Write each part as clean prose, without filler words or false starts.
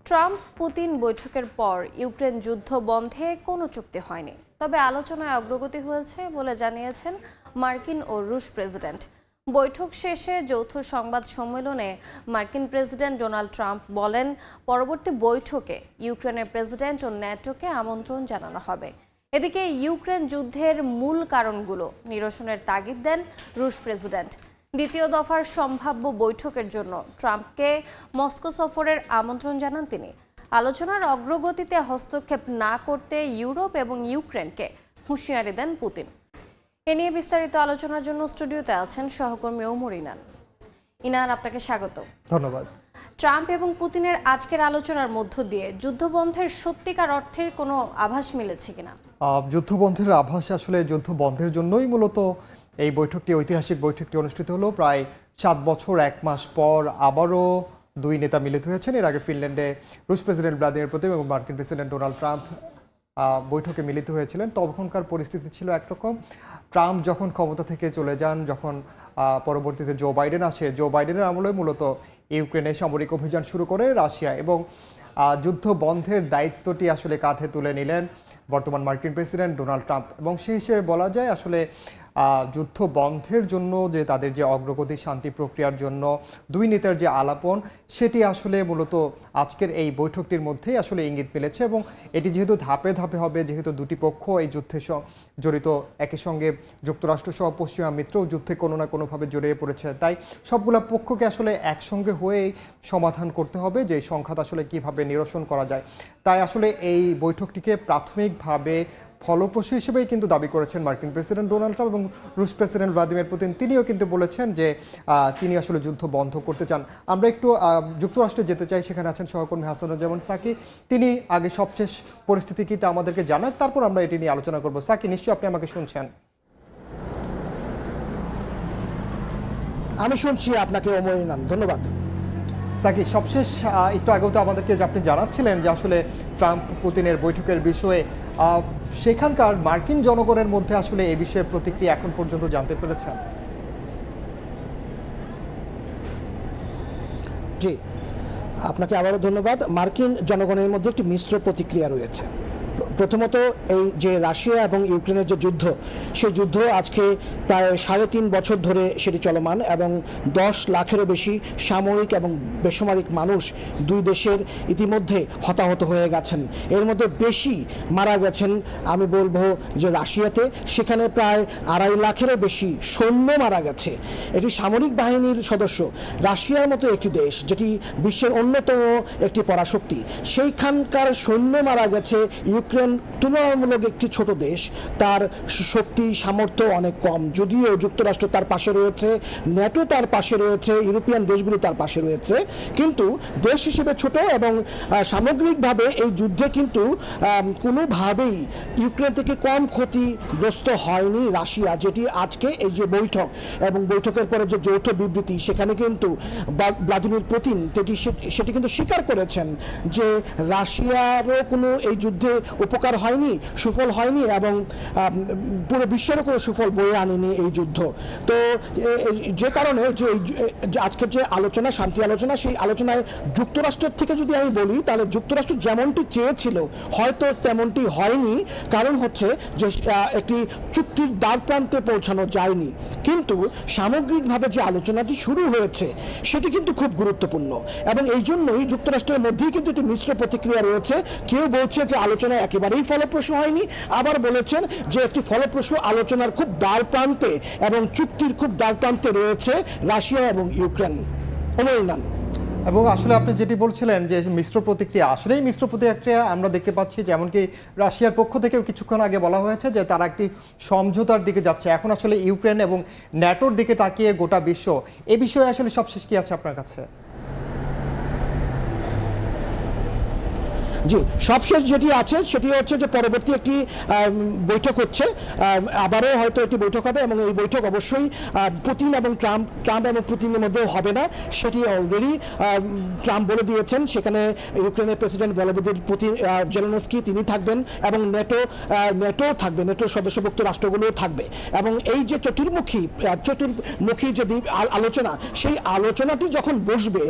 Trump Putin বৈঠকের পর Ukraine যুদ্ধ বন্ধে কোনো চুক্তি হয়নি, তবে আলোচনায় অগ্রগতি হয়েছে বলে জানিয়েছেন মার্কিন ও রুশ প্রেসিডেন্ট। বৈঠক শেষে যৌথ সংবাদ সম্মেলনে মার্কিন প্রেসিডেন্ট ডোনাল্ড ট্রাম্প বলেন, পরবর্তী বৈঠকে ইউক্রেনের প্রেসিডেন্ট ও ন্যাটোকে আমন্ত্রণ জানানো হবে। এদিকে ইউক্রেন যুদ্ধের মূল কারণগুলো নিরসনের তাগিদ দেন রুশ প্রেসিডেন্ট। দ্বিতীয় দফার সম্ভাব্য বৈঠকের জন্য ট্রাম্পকে মস্কো সফরের আমন্ত্রণ জানান তিনি। আলোচনার অগ্রগতিতে হস্তক্ষেপ না করতে ইউরোপ এবং ইউক্রেনকে হুঁশিয়ারি দেন পুতিন। এ নিয়ে বিস্তারিত আলোচনার জন্য স্টুডিওতে আছেন সহকর্মী ওমর ইনান। ইনান, আপনাকে স্বাগত। ধন্যবাদ। ট্রাম্প এবং পুতিনের আজকের আলোচনার মধ্য দিয়ে যুদ্ধবন্ধের সত্যিকার অর্থের কোনো আভাস মিলেছে কিনা? যুদ্ধবন্ধের আভাস আসলে যুদ্ধবন্ধের জন্যই মূলত এই বৈঠকটি, ঐতিহাসিক বৈঠকটি অনুষ্ঠিত হলো। প্রায় 7 বছর 1 মাস পর আবারও দুই নেতা মিলিত হয়েছেন। এর আগে ফিনল্যান্ডে রুশ প্রেসিডেন্ট ভ্লাদিমির পুতিন এবং মার্কিন প্রেসিডেন্ট ডোনাল্ড ট্রাম্প বৈঠকে মিলিত হয়েছিলেন। তখনকার পরিস্থিতি ছিল একরকম। ট্রাম্প যখন ক্ষমতা থেকে চলে যান, যখন পরবর্তীতে জো বাইডেন আসে, জো বাইডেনের আমলে মূলত ইউক্রেনে সামরিক অভিযান শুরু করে রাশিয়া, এবং যুদ্ধ বন্ধের দায়িত্বটি আসলে কাঁধে তুলে নিলেন বর্তমান মার্কিন প্রেসিডেন্ট ডোনাল্ড ট্রাম্প। এবং সেই হিসেবে বলা যায় আসলে যুদ্ধ বন্ধের জন্য যে তাদের যে অগ্রগতি, শান্তি প্রক্রিয়ার জন্য দুই নেতার যে আলাপন, সেটি আসলে মূলত আজকের এই বৈঠকটির মধ্যেই আসলে ইঙ্গিত মিলেছে। এবং এটি যেহেতু ধাপে ধাপে হবে, যেহেতু দুটি পক্ষ এই যুদ্ধে জড়িত, একই সঙ্গে যুক্তরাষ্ট্র সহ পশ্চিমা মিত্রও যুদ্ধে কোনো না কোনোভাবে জড়িয়ে পড়েছে, তাই সবগুলো পক্ষকে আসলে একসঙ্গে হয়েই সমাধান করতে হবে যে সংঘাত আসলে কিভাবে নিরসন করা যায়। তাই আসলে এই বৈঠকটিকে প্রাথমিকভাবে ফলপ্রসূ হিসেবেই কিন্তু দাবি করেছেন মার্কিন প্রেসিডেন্ট ডোনাল্ড ট্রাম্প, এবং রুশ প্রেসিডেন্ট ভ্লাদিমির পুতিন তিনিও কিন্তু বলেছেন যে তিনি আসলে যুদ্ধ বন্ধ করতে চান। আমরা একটু যুক্তরাষ্ট্রে যেতে চাই, সেখানে আছেন সহকর্মী হাসানুজ্জামান সাকি। তিনি আগে সবশেষ পরিস্থিতি কি তা আমাদেরকে জানান, তারপর আমরা এটি নিয়ে আলোচনা করব। সাকি, নিশ্চয়ই আপনি আমাকে শুনছেন? আমি শুনছি আপনাকে, ওমর ইনান, ধন্যবাদ। সাকি, সবশেষ একটু আগেও তো আমাদেরকে যে আপনি জানাচ্ছিলেন যে আসলে ট্রাম্প পুতিনের বৈঠকের বিষয়ে সেখানকার মার্কিন জনগণের মধ্যে আসলে এই বিষয়ে প্রতিক্রিয়া এখন পর্যন্ত জানতে পেরেছেন? জি, আপনাকে আবারও ধন্যবাদ। মার্কিন জনগণের মধ্যে একটি মিশ্র প্রতিক্রিয়া রয়েছে। প্রথমত, এই যে রাশিয়া এবং ইউক্রেনের যে যুদ্ধ, সেই যুদ্ধ আজকে প্রায় 3.5 বছর ধরে সেটি চলমান, এবং 10 লাখেরও বেশি সামরিক এবং বেসামরিক মানুষ দুই দেশের ইতিমধ্যে হতাহত হয়ে গেছেন। এর মধ্যে বেশি মারা গেছেন আমি বলবো যে রাশিয়াতে, সেখানে প্রায় 2.5 লাখেরও বেশি সৈন্য মারা গেছে। এটি সামরিক বাহিনীর সদস্য। রাশিয়ার মতো একটি দেশ, যেটি বিশ্বের অন্যতম একটি পরাশক্তি, সেইখানকার সৈন্য মারা গেছে। ইউক্রেন তুলনামূলক একটি ছোট দেশ, তার শক্তি সামর্থ্য অনেক কম, যদিও যুক্তরাষ্ট্র তার পাশে রয়েছে, ন্যাটো তার পাশে রয়েছে, ইউরোপিয়ান দেশগুলো তার পাশে রয়েছে, কিন্তু দেশ হিসেবে ছোট। এবং সামগ্রিকভাবে এই যুদ্ধে কিন্তু কোনোভাবেই ইউক্রেন থেকে কম ক্ষতিগ্রস্ত হয়নি রাশিয়া, যেটি আজকে এই যে বৈঠক এবং বৈঠকের পরে যে যৌথ বিবৃতি, সেখানে কিন্তু ভ্লাদিমির পুতিন সেটি কিন্তু স্বীকার করেছেন যে রাশিয়ারও কোনো এই যুদ্ধে উপকার হয়নি, সুফল হয়নি, এবং পুরো বিশ্বেরও কোনো সুফল বয়ে আনেনি এই যুদ্ধ। তো যে কারণে যে আজকের যে আলোচনা, শান্তি আলোচনা, সেই আলোচনায় যুক্তরাষ্ট্রের থেকে যদি আমি বলি, তাহলে যুক্তরাষ্ট্র যেমনটি চেয়েছিল হয়তো তেমনটি হয়নি। কারণ হচ্ছে যে একটি চুক্তির দ্বার প্রান্তে পৌঁছানো যায়নি, কিন্তু সামগ্রিকভাবে যে আলোচনাটি শুরু হয়েছে সেটি কিন্তু খুব গুরুত্বপূর্ণ। এবং এই জন্যই যুক্তরাষ্ট্রের মধ্যেই কিন্তু একটি মিশ্র প্রতিক্রিয়া রয়েছে। কেউ বলছে যে আলোচনা একেবারেই ফলপ্রসূ হয়নি, আবার বলেছেন যে একটি ফলপ্রসূ আলোচনার খুব দ্বার প্রান্তে এবং চুক্তির খুব দ্বার প্রান্তে রয়েছে রাশিয়া এবং ইউক্রেন। এবং আসলে আপনি যেটি বলছিলেন যে মিশ্র প্রতিক্রিয়া, আসলেই মিশ্র প্রতিক্রিয়া আমরা দেখতে পাচ্ছি। যেমনকি রাশিয়ার পক্ষ থেকেও কিছুক্ষণ আগে বলা হয়েছে যে তারা একটি সমঝোতার দিকে যাচ্ছে। এখন আসলে ইউক্রেন এবং ন্যাটোর দিকে তাকিয়ে গোটা বিশ্ব। এ বিষয়ে আসলে সবশেষ কি আছে আপনার কাছে? জি, সবশেষ যেটি আছে সেটি হচ্ছে যে পরবর্তী একটি বৈঠক হচ্ছে, আবারও হয়তো একটি বৈঠক হবে এবং এই বৈঠক অবশ্যই পুতিন এবং ট্রাম্প এবং পুতিনের মধ্যে হবে না, সেটি অলরেডি ট্রাম্প বলে দিয়েছেন। সেখানে ইউক্রেনের প্রেসিডেন্ট ভলোদিমির জেলেনস্কি তিনি থাকবেন এবং নেটো থাকবে, নেটোর সদস্যভুক্ত রাষ্ট্রগুলোও থাকবে এবং এই যে চতুর্মুখী যে আলোচনা, সেই আলোচনাটি যখন বসবে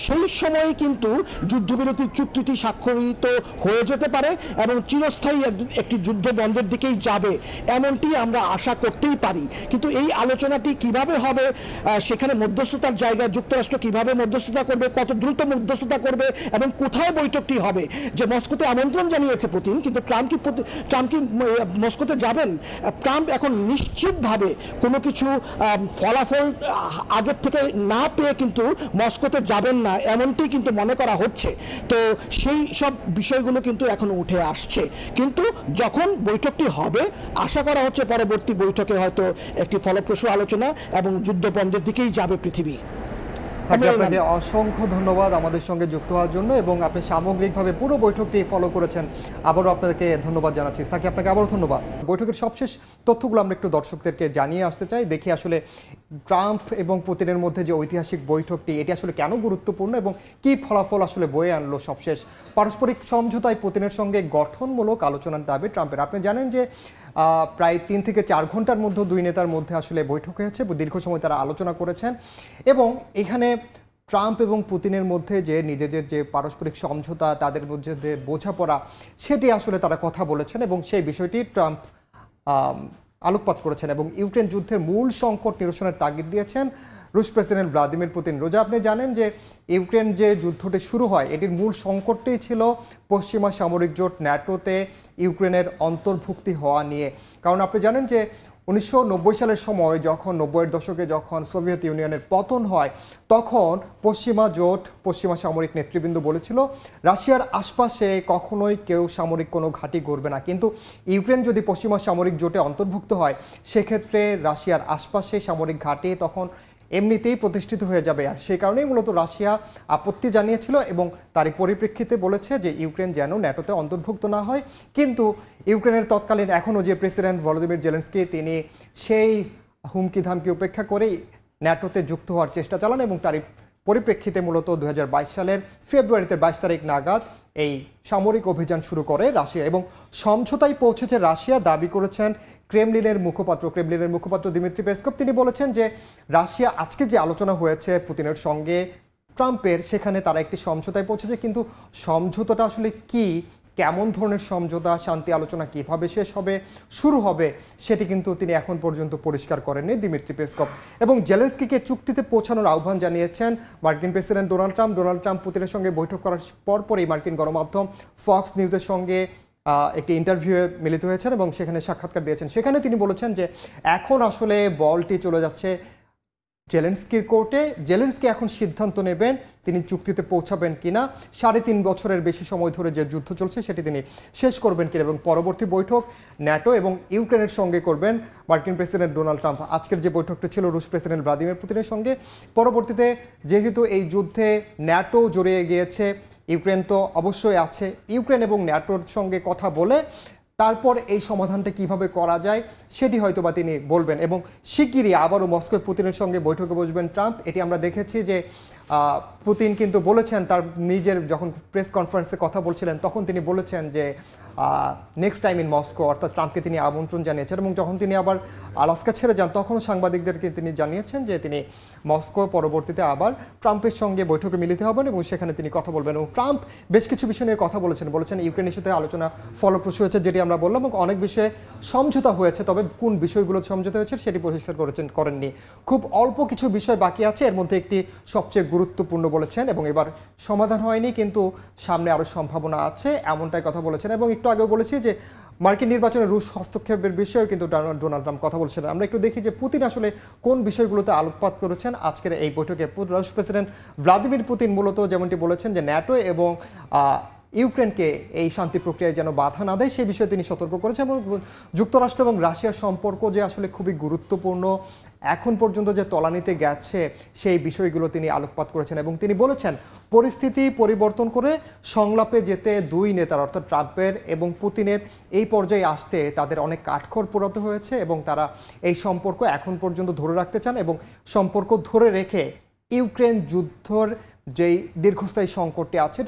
সেই সময় কিন্তু যুদ্ধবিরতি চুক্তিটি স্বাক্ষরিত হয়ে যেতে পারে এবং চিরস্থায়ী একটি যুদ্ধ বন্ধের দিকেই যাবে, এমনটি আমরা আশা করতেই পারি। কিন্তু এই আলোচনাটি কিভাবে হবে, সেখানে মধ্যস্থতার জায়গায় যুক্তরাষ্ট্র কিভাবে মধ্যস্থতা করবে, কত দ্রুত মধ্যস্থতা করবে এবং কোথায় বৈঠকটি হবে। যে মস্কোতে আমন্ত্রণ জানিয়েছে পুতিন, কিন্তু ট্রাম্প কি মস্কোতে যাবেন? ট্রাম্প এখন নিশ্চিতভাবে কোনো কিছু ফলাফল আগের থেকে না পেয়ে কিন্তু মস্কোতে যাবেন না, এমনটি কিন্তু মনে করা হচ্ছে। তো সেই সব বিষয়গুলো কিন্তু এখন উঠে আসছে, কিন্তু যখন বৈঠকটি হবে আশা করা হচ্ছে পরবর্তী বৈঠকে হয়তো একটি ফলপ্রসূ আলোচনা এবং যুদ্ধবন্ধের দিকেই যাবে পৃথিবী। আপনাকে অসংখ্য ধন্যবাদ আমাদের সঙ্গে যুক্ত হওয়ার জন্য, এবং আপনি সামগ্রিকভাবে পুরো বৈঠকটি ফলো করেছেন, আবারও আপনাকে ধন্যবাদ জানাচ্ছি। সাকি, আপনাকে আবারও ধন্যবাদ। বৈঠকের সবশেষ তথ্যগুলো আমরা একটু দর্শকদেরকে জানিয়ে আসতে চাই। দেখি আসলে ট্রাম্প এবং পুতিনের মধ্যে যে ঐতিহাসিক বৈঠকটি, এটি আসলে কেন গুরুত্বপূর্ণ এবং কী ফলাফল আসলে বয়ে আনলো সবশেষ। পারস্পরিক সমঝোতায় পুতিনের সঙ্গে গঠনমূলক আলোচনার দাবি ট্রাম্পের। আপনি জানেন যে প্রায় 3 থেকে 4 ঘন্টার মধ্যে দুই নেতার মধ্যে আসলে বৈঠক হয়েছে, দীর্ঘ সময় তারা আলোচনা করেছেন এবং এখানে ট্রাম্প এবং পুতিনের মধ্যে যে নিজেদের যে পারস্পরিক সমঝোতা, তাদের মধ্যে যে বোঝাপড়া, সেটি আসলে তারা কথা বলেছেন এবং সেই বিষয়টি ট্রাম্প আলোকপাত করেছেন এবং ইউক্রেন যুদ্ধের মূল সংকট নিরসনের তাগিদ দিয়েছেন রুশ প্রেসিডেন্ট ভ্লাদিমির পুতিন। রোজা, আপনি জানেন যে ইউক্রেন যে যুদ্ধটি শুরু হয়, এটির মূল সংকটটি ছিল পশ্চিমা সামরিক জোট ন্যাটোতে ইউক্রেনের অন্তর্ভুক্তি হওয়া নিয়ে। কারণ আপনি জানেন যে 1990 সালের সময় যখন 90-এর দশকে যখন সোভিয়েত ইউনিয়নের পতন হয়, তখন পশ্চিমা সামরিক নেতৃবৃন্দ বলেছিল রাশিয়ার আশপাশে কখনোই কেউ সামরিক কোনো ঘাঁটি গড়বে না, কিন্তু ইউক্রেন যদি পশ্চিমা সামরিক জোটে অন্তর্ভুক্ত হয় সেক্ষেত্রে রাশিয়ার আশপাশে সামরিক ঘাঁটি তখন এমনিতেই প্রতিষ্ঠিত হয়ে যাবে। আর সেই কারণেই মূলত রাশিয়া আপত্তি জানিয়েছিল এবং তারই পরিপ্রেক্ষিতে বলেছে যে ইউক্রেন যেন ন্যাটোতে অন্তর্ভুক্ত না হয়। কিন্তু ইউক্রেনের তৎকালীন এখনও যে প্রেসিডেন্ট ভলোদিমির জেলেনস্কি, তিনি সেই হুমকি ধামকি উপেক্ষা করেই ন্যাটোতে যুক্ত হওয়ার চেষ্টা চালান এবং তারই পরিপ্রেক্ষিতে মূলত 2022 সালের ফেব্রুয়ারিতে 22 তারিখ নাগাদ এই সামরিক অভিযান শুরু করে রাশিয়া এবং সমঝোতায় পৌঁছেছে রাশিয়া, দাবি করেছেন ক্রেমলিনের মুখপাত্র দিমিত্রি পেসকভ। তিনি বলেছেন যে রাশিয়া আজকে যে আলোচনা হয়েছে পুতিনের সঙ্গে ট্রাম্পের, সেখানে তারা একটি সমঝোতায় পৌঁছেছে, কিন্তু সমঝোতাটা আসলে কি, কেমন ধরনের সমঝোতা, শান্তি আলোচনা কিভাবে শেষ হবে, শুরু হবে, সেটি কিন্তু তিনি এখন পর্যন্ত পরিষ্কার করেননি দিমিত্রি পেসকভ। এবং জেলেনস্কিকে চুক্তিতে পৌঁছানোর আহ্বান জানিয়েছেন মার্কিন প্রেসিডেন্ট ডোনাল্ড ট্রাম্প পুতিনের সঙ্গে বৈঠক করার পরপরই মার্কিন গণমাধ্যম ফক্স নিউজের সঙ্গে একটি ইন্টারভিউয়ে মিলিত হয়েছেন এবং সেখানে সাক্ষাৎকার দিয়েছেন। সেখানে তিনি বলেছেন যে এখন আসলে বলটি চলে যাচ্ছে জেলেনস্কির কোর্টে। জেলেনস্কি এখন সিদ্ধান্ত নেবেন তিনি চুক্তিতে পৌঁছাবেন কিনা, 3.5 বছরের বেশি সময় ধরে যে যুদ্ধ চলছে সেটি তিনি শেষ করবেন কিনা, এবং পরবর্তী বৈঠক ন্যাটো এবং ইউক্রেনের সঙ্গে করবেন মার্কিন প্রেসিডেন্ট ডোনাল্ড ট্রাম্প। আজকের যে বৈঠকটি ছিল রুশ প্রেসিডেন্ট ভ্লাদিমির পুতিনের সঙ্গে, পরবর্তীতে যেহেতু এই যুদ্ধে ন্যাটো জড়িয়ে গিয়েছে, ইউক্রেন তো অবশ্যই আছে, ইউক্রেন এবং ন্যাটোর সঙ্গে কথা বলে তারপর এই সমাধানটা কিভাবে করা যায় সেটি হয়তো বা তিনি বলবেন এবং শিগগিরই আবারও মস্কোয় পুতিনের সঙ্গে বৈঠকে বসবেন ট্রাম্প। এটি আমরা দেখেছি যে পুতিন কিন্তু বলেছেন, তার নিজের যখন প্রেস কনফারেন্সে কথা বলছিলেন তখন তিনি বলেছেন যে নেক্সট টাইম ইন মস্কো, অর্থাৎ ট্রাম্পকে তিনি আমন্ত্রণ জানিয়েছেন। এবং যখন তিনি আবার আলাস্কা ছেড়ে যান তখনও সাংবাদিকদেরকে তিনি জানিয়েছেন যে তিনি মস্কো পরবর্তীতে আবার ট্রাম্পের সঙ্গে বৈঠকে মিলিত হবেন এবং সেখানে তিনি কথা বলবেন। এবং ট্রাম্প বেশ কিছু বিষয় নিয়ে কথা বলেছেন ইউক্রেন ইস্যুতে আলোচনা ফলপ্রসূ হয়েছে যেটি আমরা বললাম, এবং অনেক বিষয়ে সমঝোতা হয়েছে, তবে কোন বিষয়গুলো সমঝোতা হয়েছে সেটি পরিষ্কার করেননি। খুব অল্প কিছু বিষয় বাকি আছে, এর মধ্যে একটি সবচেয়ে গুরুত্বপূর্ণ বলেছেন এবং এবার সমাধান হয়নি কিন্তু সামনে আরও সম্ভাবনা আছে, এমনটাই কথা বলেছেন। এবং একটু আগেও বলেছি যে মার্কিন নির্বাচনে রুশ হস্তক্ষেপের বিষয়েও কিন্তু ডোনাল্ড ট্রাম্প কথা বলছেন। আমরা একটু দেখি যে পুতিন আসলে কোন বিষয়গুলোতে আলোকপাত করেছেন আজকের এই বৈঠকে। রুশ প্রেসিডেন্ট ভ্লাদিমির পুতিন মূলত যেমনটি বলেছেন যে ন্যাটো এবং ইউক্রেনকে এই শান্তি প্রক্রিয়ায় যেন বাধা না দেয় সেই বিষয়ে তিনি সতর্ক করেছেন এবং যুক্তরাষ্ট্র এবং রাশিয়ার সম্পর্ক যে আসলে খুবই গুরুত্বপূর্ণ, এখন পর্যন্ত যে তলানিতে গেছে সেই বিষয়গুলো তিনি আলোকপাত করেছেন এবং তিনি বলেছেন পরিস্থিতি পরিবর্তন করে সংলাপে যেতে দুই নেতার অর্থাৎ ট্রাম্পের এবং পুতিনের এই পর্যায়ে আসতে তাদের অনেক কাঠখড় পোড়াতে হয়েছে এবং তারা এই সম্পর্ক এখন পর্যন্ত ধরে রাখতে চান এবং সম্পর্ক ধরে রেখে ইউক্রেন যুদ্ধর যেই দীর্ঘস্থায়ী সংকটটি আছে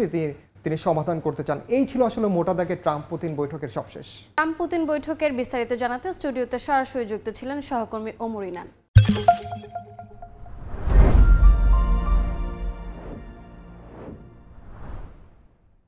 তিনি সমাধান করতে চান। এই ছিল আসলে মোটা দাগে ট্রাম্প পুতিন বৈঠকের সবশেষ। ট্রাম্প পুতিন বৈঠকের বিস্তারিত জানাতে স্টুডিওতে সরাসরি যুক্ত ছিলেন সহকর্মী ওমর ইনান।